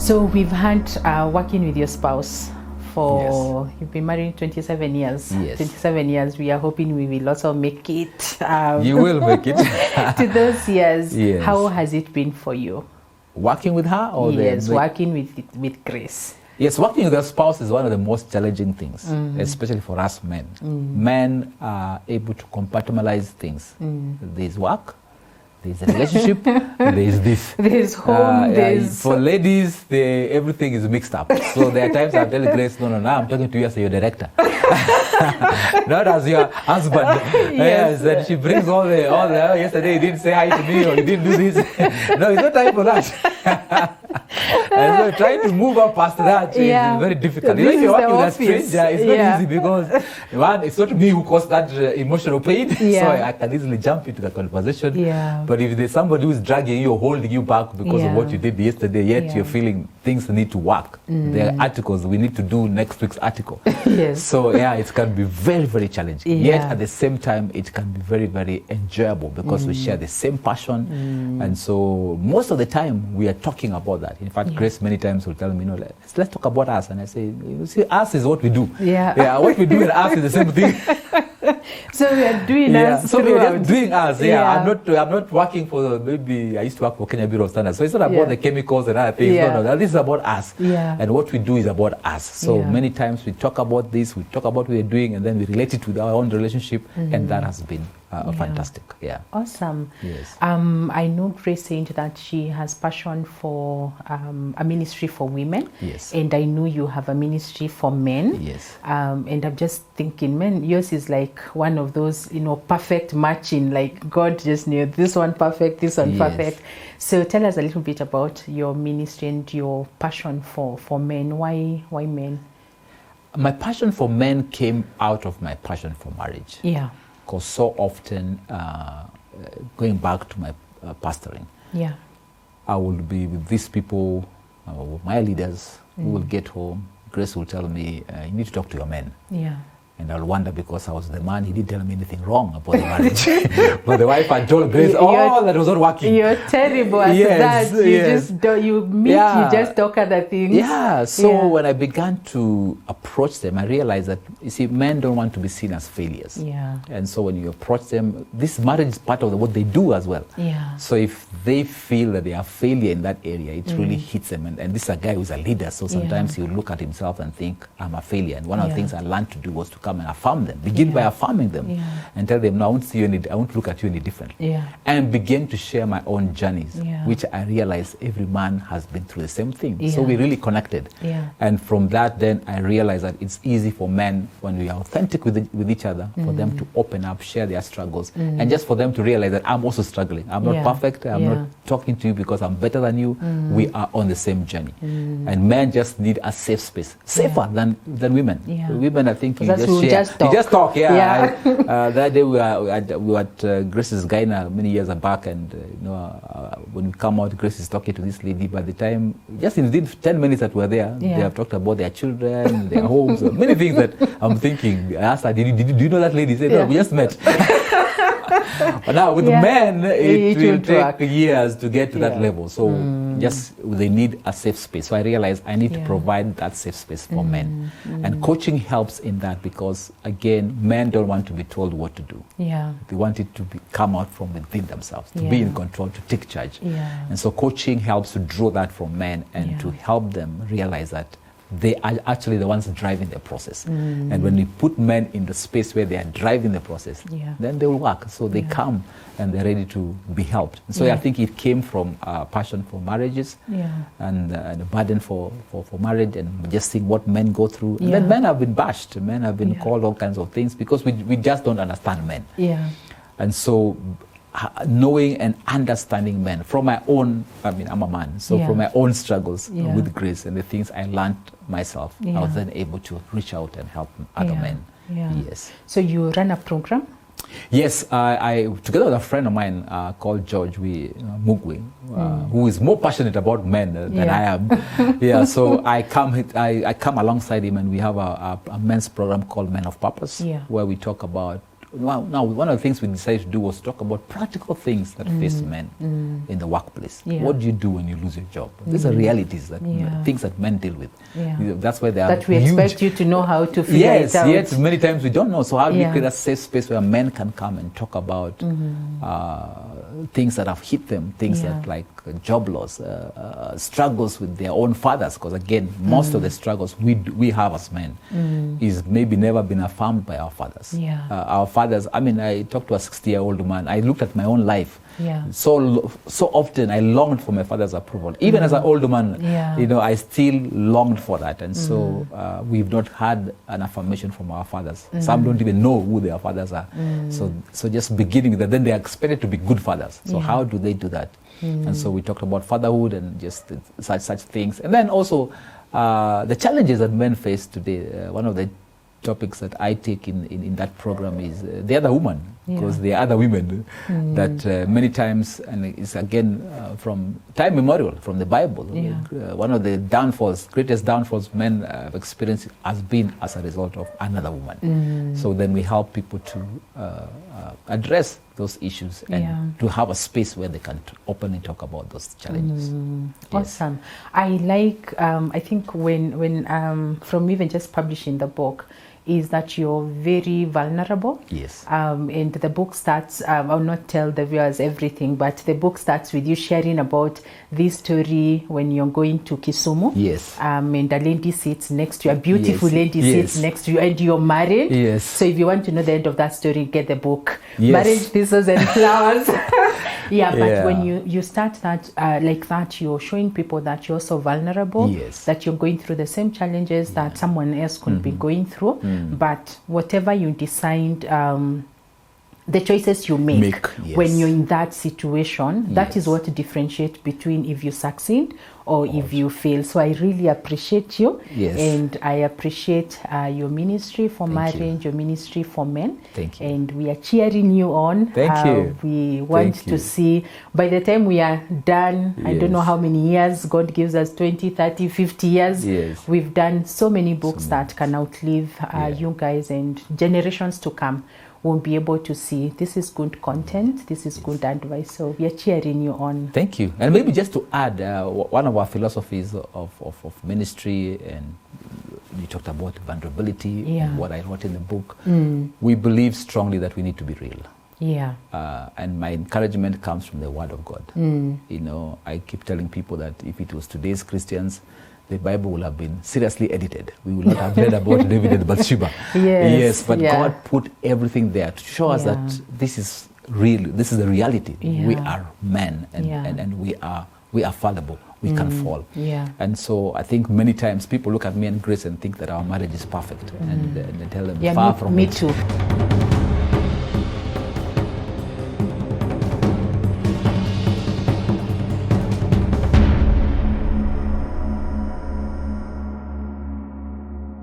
So we've had working with your spouse for, you've been married 27 years. Yes. 27 years. We are hoping we will also make it. You will make it. To those years. Yes. How has it been for you? Working with her? Or yes, working with Grace. Yes, working with a spouse is one of the most challenging things, especially for us men. Men are able to compartmentalize things. There's work, there's a relationship, there's this. There's home, there's... For ladies, everything is mixed up. So there are times I'm telling Grace, no, I'm talking to you as your director. Not as your husband. Yes, that she brings all the, yesterday you didn't say hi to me or you didn't do this. No, it's not time for that. And so trying to move up past that is very difficult. If you're working with a stranger, it's not easy because one, it's not me who caused that emotional pain, so I can easily jump into the conversation. But if there's somebody who's dragging you or holding you back because of what you did yesterday, yet you're feeling things need to work. There are articles we need to do next week's article. So it can be very, very challenging. Yet at the same time, it can be very, very enjoyable because we share the same passion. And so most of the time we are talking about that. In fact, Grace many times will tell me, let's talk about us. And I say, you see, us is what we do. What we do and us is the same thing. So we are doing us. So we are just doing us. I'm not working for, maybe I used to work for Kenya Bureau of Standards. So it's not about the chemicals and other things. No, this is about us. And what we do is about us. So many times we talk about this, we talk about what we're doing, and then we relate it with our own relationship. And that has been fantastic. Awesome. Yes. I know Grace saying that she has passion for a ministry for women. Yes. And I know you have a ministry for men. Yes. And I'm just thinking, man, yours is like one of those, perfect matching. Like God just knew this one perfect, this one perfect. So tell us a little bit about your ministry and your passion for men. Why men? My passion for men came out of my passion for marriage. Because so often, going back to my pastoring, I will be with these people, my leaders, who will get home. Grace will tell me, you need to talk to your men. And I'll wonder, because I was the man, he didn't tell me anything wrong about the marriage. But the wife had told Grace, that was not working. You're terrible at that. You just don't, you just talk other things. So when I began to approach them, I realized that, you see, men don't want to be seen as failures. And so when you approach them, this marriage is part of what they do as well. So if they feel that they are failure in that area, it really hits them. And this is a guy who's a leader, so sometimes he'll look at himself and think, I'm a failure. And one of the things I learned to do was to come and affirm them. Begin by affirming them and tell them, no, I won't see you I won't look at you any differently. And begin to share my own journeys, which I realized every man has been through the same thing. So we really connected. And from that, then I realized that it's easy for men, when we are authentic with each other, for them to open up, share their struggles, and just for them to realize that I'm also struggling. I'm not perfect. I'm not talking to you because I'm better than you. We are on the same journey. And men just need a safe space, safer than women. Women, I think, you just talk. That day we were at Grace's Gyna many years back, and when we come out, Grace is talking to this lady. By the time, just in 10 minutes that we're there, they have talked about their children, their homes, many things that I'm thinking. I asked her, do you know that lady? She said, no, we just met. But now with men, it will take years to get to that level. So just they need a safe space. So I realized I need to provide that safe space for men. And coaching helps in that, because again, men don't want to be told what to do. They want it to come out from within themselves, to be in control, to take charge. And so coaching helps to draw that from men and to help them realize that they are actually the ones driving the process. And when we put men in the space where they are driving the process, then they will work. So they come and they're ready to be helped. And so I think it came from a passion for marriages and a burden for marriage, and just seeing what men go through. And then men have been bashed. Men have been called all kinds of things because we just don't understand men. And so knowing and understanding men from my own, I'm a man, so from my own struggles with Grace and the things I learned myself, I was then able to reach out and help other men. Yes. So you run a program? Yes, I together with a friend of mine called George Mugwe, who is more passionate about men than I am. So I come alongside him, and we have a men's program called Men of Purpose, where we talk about now one of the things we decided to do was talk about practical things that face men in the workplace. What do you do when you lose your job? These are realities, that things that men deal with. That's why they are that we expect you to know how to figure it out. Yes, many times we don't know. So how do you create a safe space where men can come and talk about things that have hit them, things that like job loss, struggles with their own fathers, because again, most of the struggles we have as men is maybe never been affirmed by our fathers. Our fathers, I mean, I talked to a 60-year-old man. I looked at my own life. So often I longed for my father's approval. Even as an older man, I still longed for that. And so we've not had an affirmation from our fathers. Some don't even know who their fathers are. So just beginning with that, then they are expected to be good fathers. So how do they do that? And so we talked about fatherhood and just such things. And then also the challenges that men face today. One of the topics that I take in that program is the other woman, because there are other women that many times, and it's again from time immemorial, from the Bible, one of the greatest downfalls men have experienced has been as a result of another woman. So then we help people to address those issues and to have a space where they can openly talk about those challenges. Awesome. I like, I think when from even just publishing the book, is that you're very vulnerable. Yes. And the book starts, I'll not tell the viewers everything, but the book starts with you sharing about this story when you're going to Kisumu. Yes. And a lady sits next to you, a beautiful lady sits next to you, and you're married. Yes. So if you want to know the end of that story, get the book. Marriage, Thistles and Flowers. But when you start that like that, you're showing people that you're so vulnerable, that you're going through the same challenges that someone else could be going through. But whatever you decide, the choices you make when you're in that situation, that is what differentiates between if you succeed or if you fail. So I really appreciate you, and I appreciate your ministry for marriage, your ministry for men. Thank you. And we are cheering you on. Thank you. We want to see, by the time we are done, I don't know how many years, God gives us 20, 30, 50 years. We've done so many books that can outlive you guys, and generations to come won't be able to see this is good content, this is good advice. So we are cheering you on. Thank you. And maybe just to add, one of our philosophies of ministry, and you talked about vulnerability, and what I wrote in the book, we believe strongly that we need to be real. And my encouragement comes from the Word of God. You know, I keep telling people that if it was today's Christians, the Bible will have been seriously edited. We will not have read about David and Bathsheba. But God put everything there to show us that this is real. This is the reality. We are men, and we are fallible. We can fall. And so I think many times people look at me and Grace and think that our marriage is perfect, and they tell them far from me it. too.